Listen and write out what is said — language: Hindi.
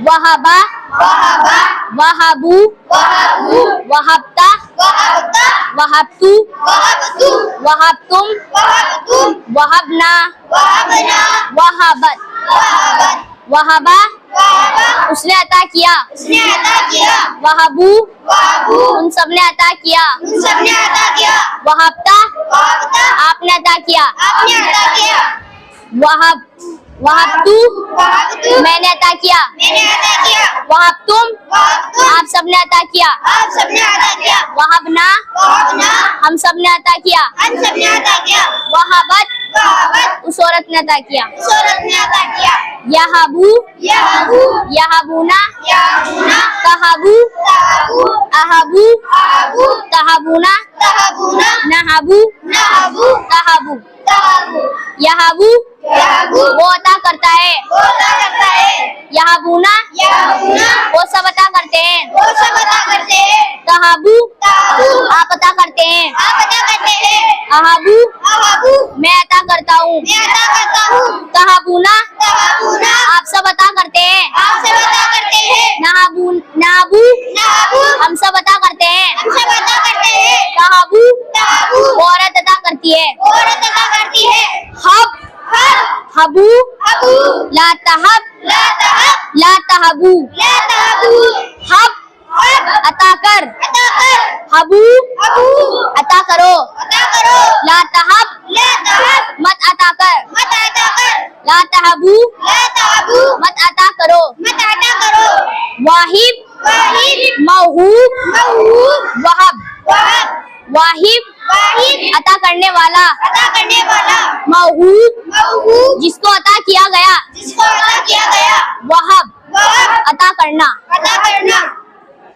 वहबा, वहबा, वहबू, वहबू, वहबता, वहबता, वहबतू, वहबतु, वहबतुम, वहबतुम, वहबना, वहबना, वहबत, वहबत, वहबा, वहबा, उसने अता किया, उसने अता किया, वहबू, वहबू, उन सब ने अता किया, उन सब ने अता किया, वहबता, वहबता, आपने अता किया, आपने अता किया, वहब, वहबतू, वहबतु, मैंने अता किया, मैंने अता किया, वहबतुम, वहबतुम, आप सब ने अता किया, आप सब ने अता किया, वहबना, वहबना, हम सब ने अता किया, हम सब ने अता किया, वहबत, वहबत, उस औरत ने अता किया, उस औरत ने अता किया, यहबू, यहबू, यहबूना, यहबूना, तहबू, तहबू, अहबू, अहबू, तहबूना, तहबूना, नहबू, नहबू, तहबू, तहबू, यहबू, यहबू, वो अता करता है, वो अता करता है, यहबूना, यहबूना, वो सब अता करते हैं, वो सब अता करते हैं, तहबू, तहबू, आप अता करते हैं, आप अता करते हैं, अहबू, अहबू, मैं अता करता हूँ, मैं अता करता हूँ, तहबूना, तहबूना, आप सब अता करते हैं, आप सब अता करते हैं, नहबू, नहबू, नहबू, हम सब अता करते हैं, हम सब अता करते हैं, तहबू, तहबू, वो औरत अता करती है, औरत अता करती है, हब, हब, हबू, हबू, ला तहब, ला तहब, ला तहबू, ला तहबू, हब, हब, अता कर, अता कर, हबू, हबू, अता करो, अता करो, ला तहब, ला तहब, मत अता कर, मत अता कर, ला तहबू, ला तहबू, मत अता करो, मत अता करो, वाहिब, वाहिब, मौहूब, महूब, वहब, वहब, वाहिब, वाहिब, अता करने वाला, अता करने वाला, मौहूब, महूब, जिसको अता किया गया, जिसको अता किया गया, वहब, वहब, अता करना, अता करना,